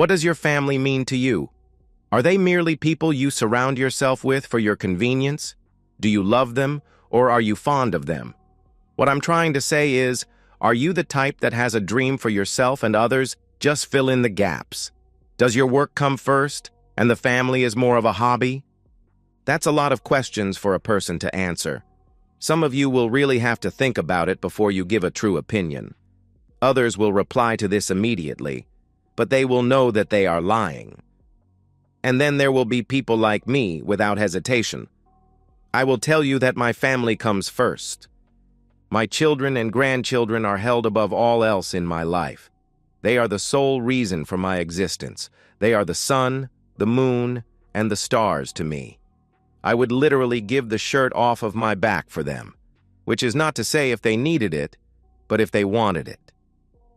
What does your family mean to you? Are they merely people you surround yourself with for your convenience? Do you love them, or are you fond of them? What I'm trying to say is, are you the type that has a dream for yourself and others? Just fill in the gaps. Does your work come first, and the family is more of a hobby? That's a lot of questions for a person to answer. Some of you will really have to think about it before you give a true opinion. Others will reply to this immediately, but they will know that they are lying. And then there will be people like me without hesitation. I will tell you that my family comes first. My children and grandchildren are held above all else in my life. They are the sole reason for my existence. They are the sun, the moon, and the stars to me. I would literally give the shirt off of my back for them, which is not to say if they needed it, but if they wanted it.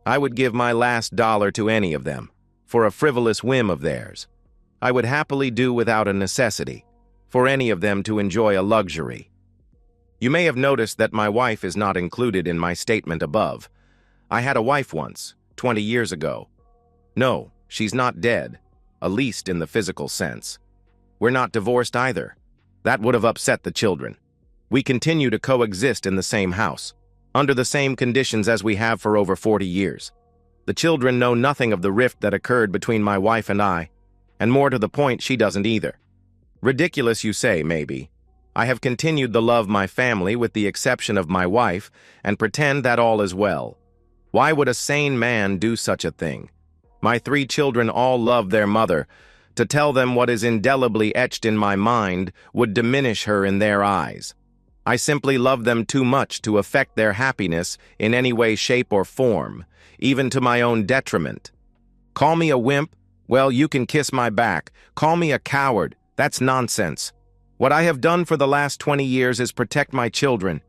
I would give my last dollar to any of them, for a frivolous whim of theirs. I would happily do without a necessity, for any of them to enjoy a luxury. You may have noticed that my wife is not included in my statement above. I had a wife once, 20 years ago. No, she's not dead, at least in the physical sense. We're not divorced either. That would have upset the children. We continue to coexist in the same house, under the same conditions as we have for over 40 years. The children know nothing of the rift that occurred between my wife and I, and more to the point, she doesn't either. Ridiculous, you say, maybe. I have continued to love my family with the exception of my wife and pretend that all is well. Why would a sane man do such a thing? My 3 children all love their mother. To tell them what is indelibly etched in my mind would diminish her in their eyes. I simply love them too much to affect their happiness in any way, shape, or form, even to my own detriment. Call me a wimp? Well, you can kiss my back. Call me a coward. That's nonsense. What I have done for the last 20 years is protect my children.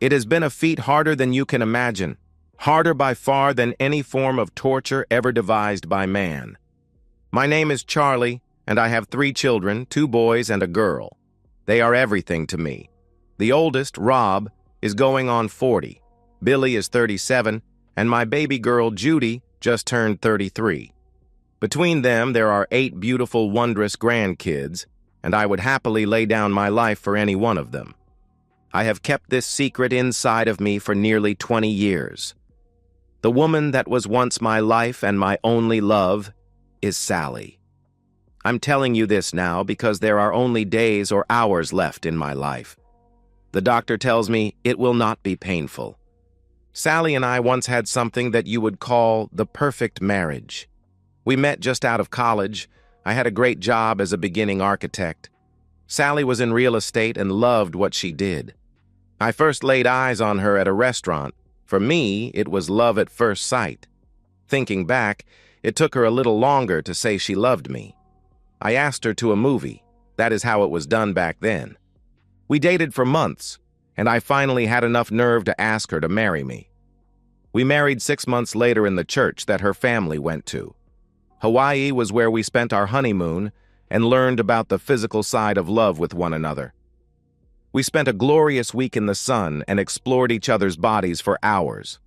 It has been a feat harder than you can imagine, harder by far than any form of torture ever devised by man. My name is Charlie, and I have 3 children, 2 boys and a girl. They are everything to me. The oldest, Rob, is going on 40. Billy is 37, and my baby girl, Judy, just turned 33. Between them, there are 8 beautiful, wondrous grandkids, and I would happily lay down my life for any one of them. I have kept this secret inside of me for nearly 20 years. The woman that was once my life and my only love is Sally. I'm telling you this now because there are only days or hours left in my life. The doctor tells me it will not be painful. Sally and I once had something that you would call the perfect marriage. We met just out of college. I had a great job as a beginning architect. Sally was in real estate and loved what she did. I first laid eyes on her at a restaurant. For me, it was love at first sight. Thinking back, it took her a little longer to say she loved me. I asked her to a movie. That is how it was done back then. We dated for months, and I finally had enough nerve to ask her to marry me. We married 6 months later in the church that her family went to. Hawaii was where we spent our honeymoon and learned about the physical side of love with one another. We spent a glorious week in the sun and explored each other's bodies for hours.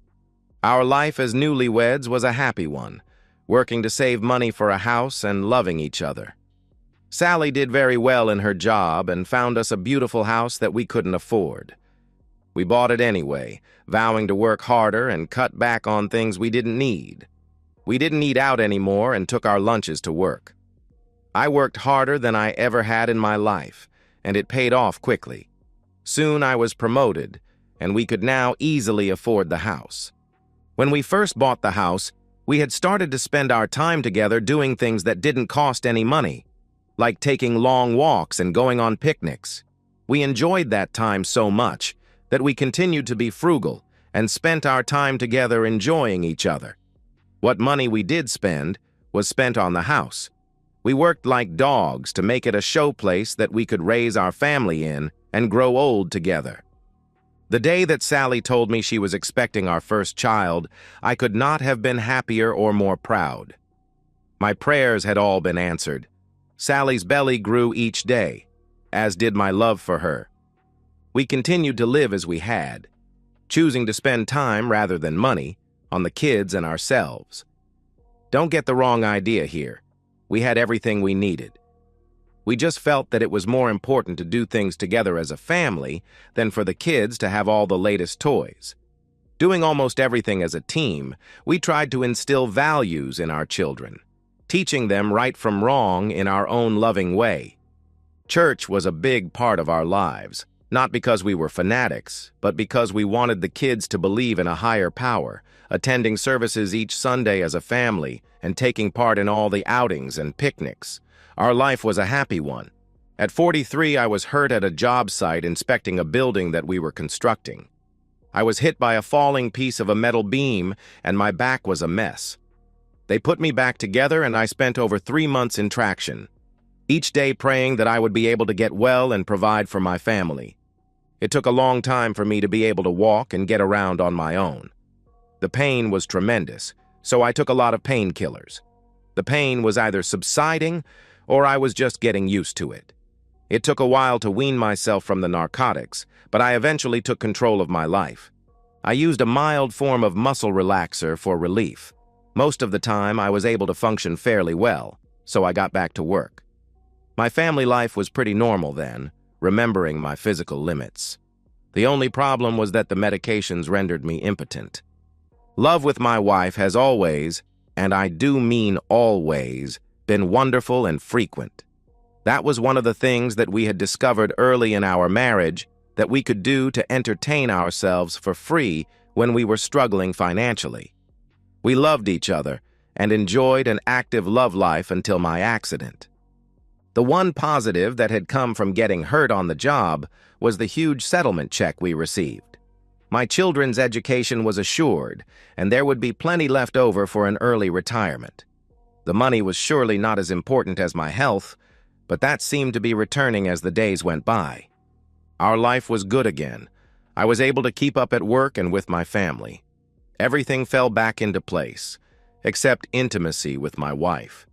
Our life as newlyweds was a happy one, working to save money for a house and loving each other. Sally did very well in her job and found us a beautiful house that we couldn't afford. We bought it anyway, vowing to work harder and cut back on things we didn't need. We didn't eat out anymore and took our lunches to work. I worked harder than I ever had in my life, and it paid off quickly. Soon I was promoted, and we could now easily afford the house. When we first bought the house, we had started to spend our time together doing things that didn't cost any money, like taking long walks and going on picnics. We enjoyed that time so much that we continued to be frugal and spent our time together enjoying each other. What money we did spend was spent on the house. We worked like dogs to make it a showplace that we could raise our family in and grow old together. The day that Sally told me she was expecting our first child, I could not have been happier or more proud. My prayers had all been answered. Sally's belly grew each day, as did my love for her. We continued to live as we had, choosing to spend time rather than money on the kids and ourselves. Don't get the wrong idea here. We had everything we needed. We just felt that it was more important to do things together as a family than for the kids to have all the latest toys. Doing almost everything as a team, we tried to instill values in our children, teaching them right from wrong in our own loving way. Church was a big part of our lives, not because we were fanatics, but because we wanted the kids to believe in a higher power, attending services each Sunday as a family and taking part in all the outings and picnics. Our life was a happy one. At 43, I was hurt at a job site inspecting a building that we were constructing. I was hit by a falling piece of a metal beam, and my back was a mess. They put me back together, and I spent over 3 months in traction, each day praying that I would be able to get well and provide for my family. It took a long time for me to be able to walk and get around on my own. The pain was tremendous, so I took a lot of painkillers. The pain was either subsiding or I was just getting used to it. It took a while to wean myself from the narcotics, but I eventually took control of my life. I used a mild form of muscle relaxer for relief. Most of the time, I was able to function fairly well, so I got back to work. My family life was pretty normal then, remembering my physical limits. The only problem was that the medications rendered me impotent. Love with my wife has always, and I do mean always, been wonderful and frequent. That was one of the things that we had discovered early in our marriage that we could do to entertain ourselves for free when we were struggling financially. We loved each other and enjoyed an active love life until my accident. The one positive that had come from getting hurt on the job was the huge settlement check we received. My children's education was assured, and there would be plenty left over for an early retirement. The money was surely not as important as my health, but that seemed to be returning as the days went by. Our life was good again. I was able to keep up at work and with my family. Everything fell back into place, except intimacy with my wife.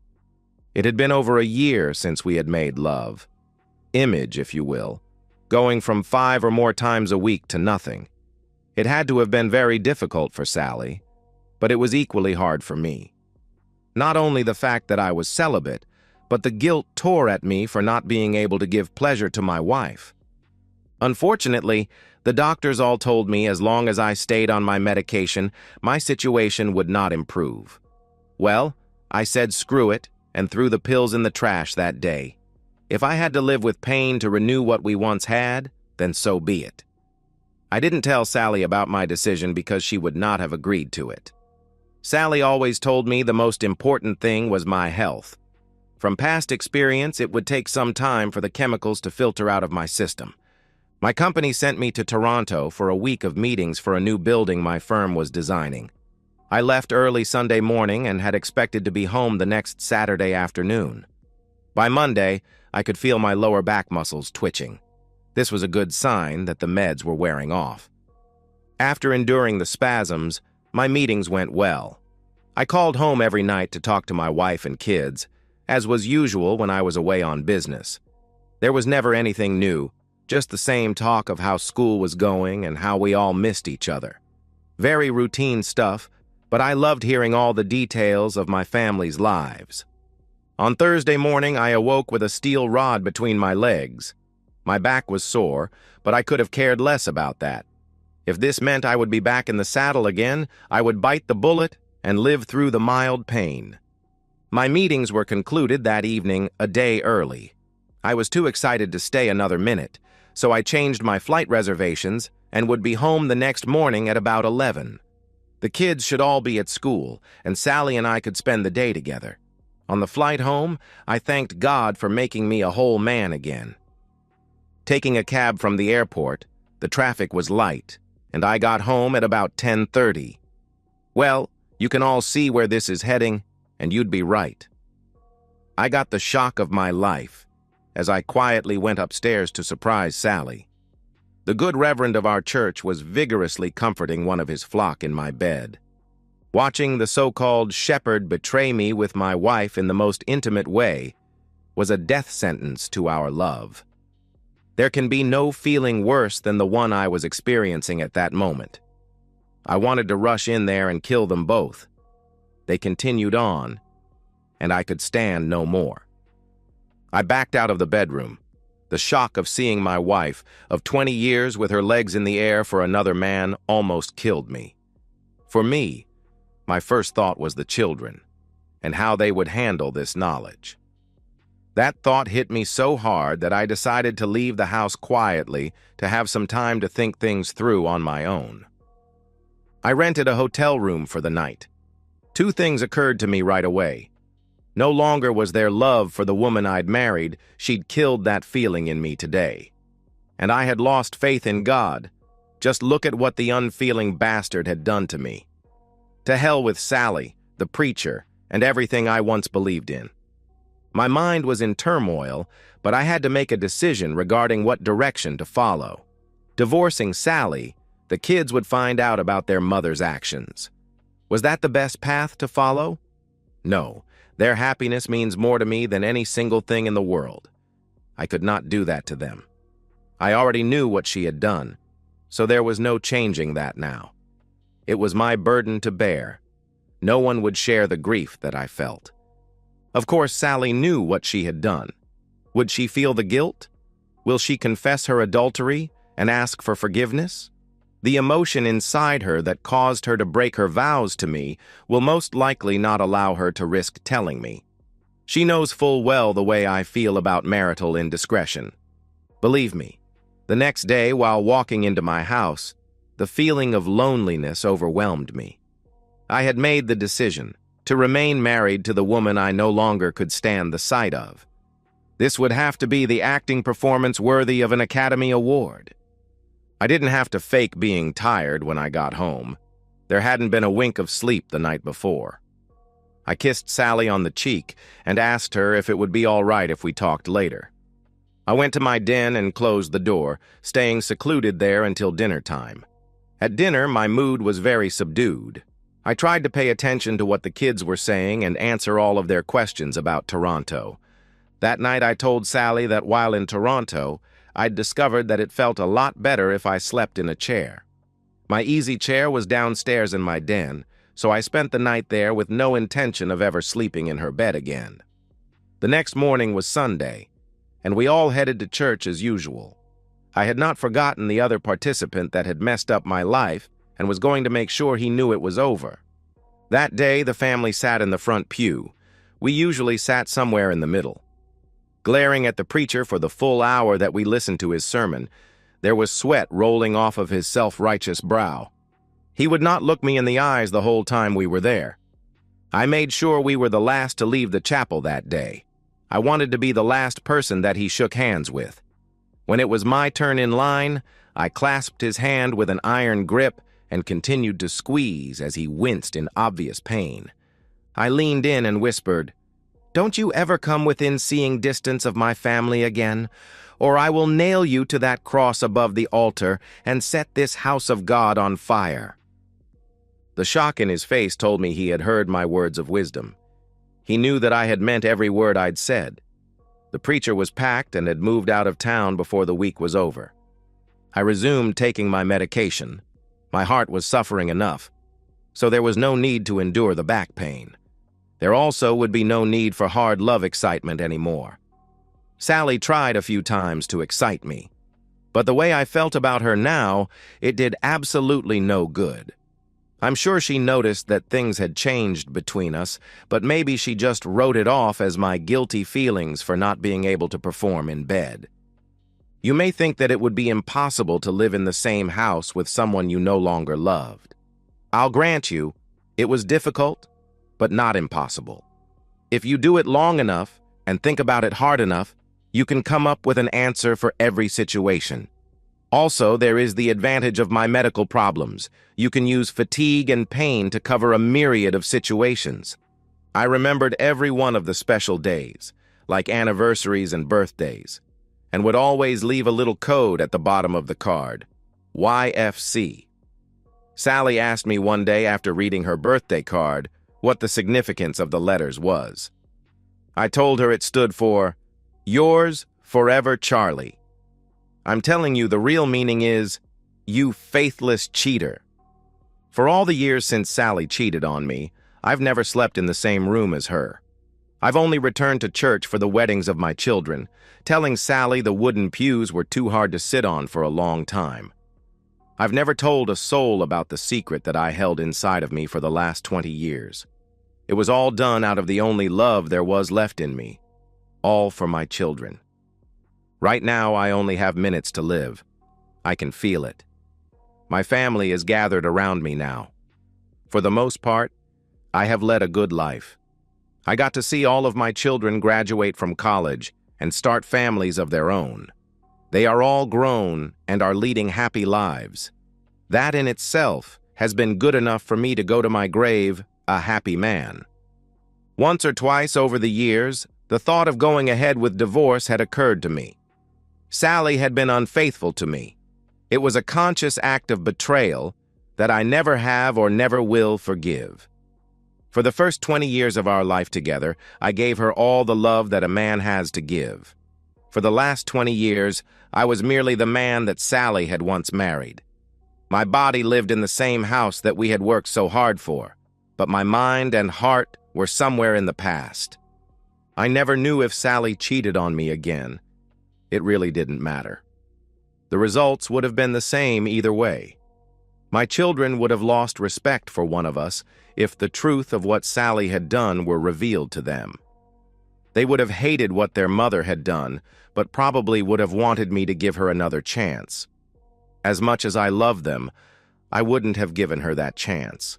It had been over a year since we had made love. Image, if you will, going from 5 or more times a week to nothing. It had to have been very difficult for Sally, but it was equally hard for me. Not only the fact that I was celibate, but the guilt tore at me for not being able to give pleasure to my wife. Unfortunately, the doctors all told me as long as I stayed on my medication, my situation would not improve. Well, I said screw it and threw the pills in the trash that day. If I had to live with pain to renew what we once had, then so be it. I didn't tell Sally about my decision because she would not have agreed to it. Sally always told me the most important thing was my health. From past experience, it would take some time for the chemicals to filter out of my system. My company sent me to Toronto for a week of meetings for a new building my firm was designing. I left early Sunday morning and had expected to be home the next Saturday afternoon. By Monday, I could feel my lower back muscles twitching. This was a good sign that the meds were wearing off. After enduring the spasms, my meetings went well. I called home every night to talk to my wife and kids, as was usual when I was away on business. There was never anything new, just the same talk of how school was going and how we all missed each other. Very routine stuff, but I loved hearing all the details of my family's lives. On Thursday morning, I awoke with a steel rod between my legs. My back was sore, but I could have cared less about that. If this meant I would be back in the saddle again, I would bite the bullet and live through the mild pain. My meetings were concluded that evening a day early. I was too excited to stay another minute, so I changed my flight reservations and would be home the next morning at about 11. The kids should all be at school, and Sally and I could spend the day together. On the flight home, I thanked God for making me a whole man again. Taking a cab from the airport, the traffic was light, and I got home at about 10:30. Well, you can all see where this is heading, and you'd be right. I got the shock of my life as I quietly went upstairs to surprise Sally. The good reverend of our church was vigorously comforting one of his flock in my bed. Watching the so-called shepherd betray me with my wife in the most intimate way was a death sentence to our love. There can be no feeling worse than the one I was experiencing at that moment. I wanted to rush in there and kill them both. They continued on, and I could stand no more. I backed out of the bedroom. The shock of seeing my wife, of 20 years with her legs in the air for another man, almost killed me. For me, my first thought was the children, and how they would handle this knowledge. That thought hit me so hard that I decided to leave the house quietly to have some time to think things through on my own. I rented a hotel room for the night. Two things occurred to me right away. No longer was there love for the woman I'd married. She'd killed that feeling in me today. And I had lost faith in God. Just look at what the unfeeling bastard had done to me. To hell with Sally, the preacher, and everything I once believed in. My mind was in turmoil, but I had to make a decision regarding what direction to follow. Divorcing Sally, the kids would find out about their mother's actions. Was that the best path to follow? No, their happiness means more to me than any single thing in the world. I could not do that to them. I already knew what she had done, so there was no changing that now. It was my burden to bear. No one would share the grief that I felt. Of course, Sally knew what she had done. Would she feel the guilt? Will she confess her adultery and ask for forgiveness? The emotion inside her that caused her to break her vows to me will most likely not allow her to risk telling me. She knows full well the way I feel about marital indiscretion. Believe me, the next day while walking into my house, the feeling of loneliness overwhelmed me. I had made the decision to remain married to the woman I no longer could stand the sight of. This would have to be the acting performance worthy of an Academy Award. I didn't have to fake being tired when I got home. There hadn't been a wink of sleep the night before. I kissed Sally on the cheek and asked her if it would be all right if we talked later. I went to my den and closed the door, staying secluded there until dinner time. At dinner, my mood was very subdued. I tried to pay attention to what the kids were saying and answer all of their questions about Toronto. That night I told Sally that while in Toronto, I'd discovered that it felt a lot better if I slept in a chair. My easy chair was downstairs in my den, so I spent the night there with no intention of ever sleeping in her bed again. The next morning was Sunday, and we all headed to church as usual. I had not forgotten the other participant that had messed up my life and was going to make sure he knew it was over. That day, the family sat in the front pew. We usually sat somewhere in the middle. Glaring at the preacher for the full hour that we listened to his sermon, there was sweat rolling off of his self-righteous brow. He would not look me in the eyes the whole time we were there. I made sure we were the last to leave the chapel that day. I wanted to be the last person that he shook hands with. When it was my turn in line, I clasped his hand with an iron grip and continued to squeeze as he winced in obvious pain. I leaned in and whispered, "Don't you ever come within seeing distance of my family again, or I will nail you to that cross above the altar and set this house of God on fire." The shock in his face told me he had heard my words of wisdom. He knew that I had meant every word I'd said. The preacher was packed and had moved out of town before the week was over. I resumed taking my medication. My heart was suffering enough, so there was no need to endure the back pain. There also would be no need for hard love excitement anymore. Sally tried a few times to excite me, but the way I felt about her now, it did absolutely no good. I'm sure she noticed that things had changed between us, but maybe she just wrote it off as my guilty feelings for not being able to perform in bed. You may think that it would be impossible to live in the same house with someone you no longer loved. I'll grant you, it was difficult, but not impossible. If you do it long enough and think about it hard enough, you can come up with an answer for every situation. Also, there is the advantage of my medical problems. You can use fatigue and pain to cover a myriad of situations. I remembered every one of the special days, like anniversaries and birthdays, and would always leave a little code at the bottom of the card, YFC. Sally asked me one day after reading her birthday card what the significance of the letters was. I told her it stood for, "Yours forever, Charlie." I'm telling you, the real meaning is, "You faithless cheater." For all the years since Sally cheated on me, I've never slept in the same room as her. I've only returned to church for the weddings of my children, telling Sally the wooden pews were too hard to sit on for a long time. I've never told a soul about the secret that I held inside of me for the last 20 years. It was all done out of the only love there was left in me, all for my children. Right now, I only have minutes to live. I can feel it. My family is gathered around me now. For the most part, I have led a good life. I got to see all of my children graduate from college and start families of their own. They are all grown and are leading happy lives. That in itself has been good enough for me to go to my grave a happy man. Once or twice over the years, the thought of going ahead with divorce had occurred to me. Sally had been unfaithful to me. It was a conscious act of betrayal that I never have or never will forgive. For the first 20 years of our life together, I gave her all the love that a man has to give. For the last 20 years, I was merely the man that Sally had once married. My body lived in the same house that we had worked so hard for, but my mind and heart were somewhere in the past. I never knew if Sally cheated on me again. It really didn't matter. The results would have been the same either way. My children would have lost respect for one of us if the truth of what Sally had done were revealed to them. They would have hated what their mother had done, but probably would have wanted me to give her another chance. As much as I loved them, I wouldn't have given her that chance.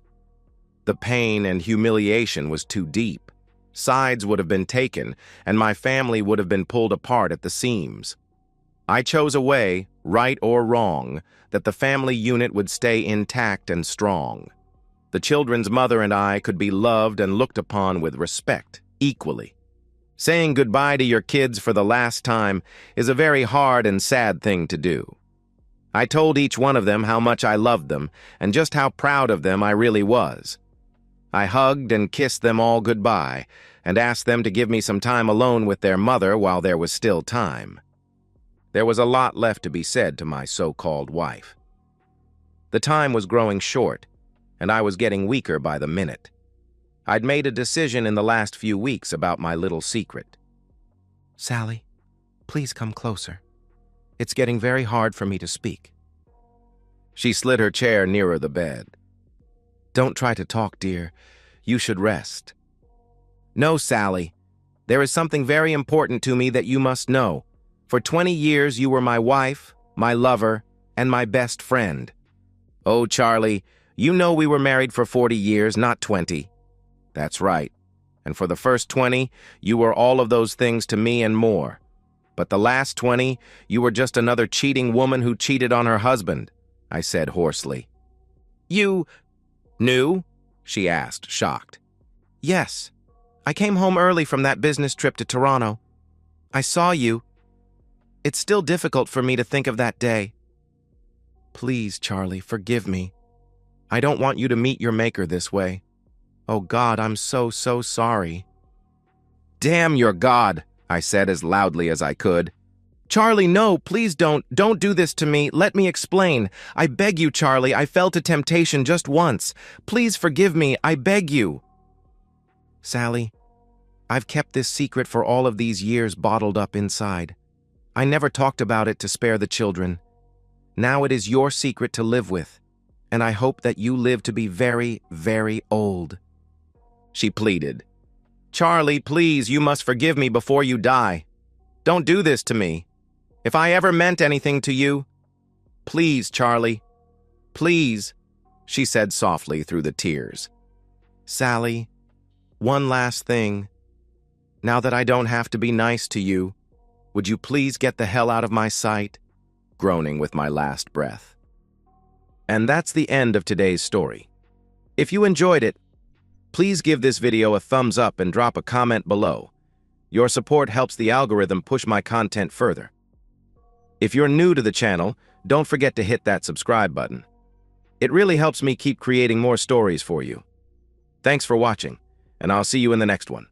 The pain and humiliation was too deep. Sides would have been taken, and my family would have been pulled apart at the seams. I chose a way, right or wrong, that the family unit would stay intact and strong. The children's mother and I could be loved and looked upon with respect, equally. Saying goodbye to your kids for the last time is a very hard and sad thing to do. I told each one of them how much I loved them and just how proud of them I really was. I hugged and kissed them all goodbye and asked them to give me some time alone with their mother while there was still time. There was a lot left to be said to my so-called wife. The time was growing short, and I was getting weaker by the minute. I'd made a decision in the last few weeks about my little secret. "Sally, please come closer. It's getting very hard for me to speak." She slid her chair nearer the bed. "Don't try to talk, dear. You should rest." "No, Sally. There is something very important to me that you must know. For 20 years, you were my wife, my lover, and my best friend." "Oh, Charlie, you know we were married for 40 years, not 20. "That's right. And for the first 20, you were all of those things to me and more. But the last 20, you were just another cheating woman who cheated on her husband," I said hoarsely. "You knew?" she asked, shocked. "Yes. I came home early from that business trip to Toronto. I saw you. It's still difficult for me to think of that day." "Please, Charlie, forgive me. I don't want you to meet your maker this way. Oh God, I'm so sorry." "Damn your God," I said as loudly as I could. "Charlie, no, please don't do this to me. Let me explain. I beg you, Charlie, I fell to temptation just once. Please forgive me, I beg you." "Sally, I've kept this secret for all of these years bottled up inside. I never talked about it to spare the children. Now it is your secret to live with, and I hope that you live to be very, very old." She pleaded. "Charlie, please, you must forgive me before you die. Don't do this to me. If I ever meant anything to you, please, Charlie, please," she said softly through the tears. "Sally, one last thing. Now that I don't have to be nice to you, would you please get the hell out of my sight?" groaning with my last breath. And that's the end of today's story. If you enjoyed it, please give this video a thumbs up and drop a comment below. Your support helps the algorithm push my content further. If you're new to the channel, don't forget to hit that subscribe button. It really helps me keep creating more stories for you. Thanks for watching, and I'll see you in the next one.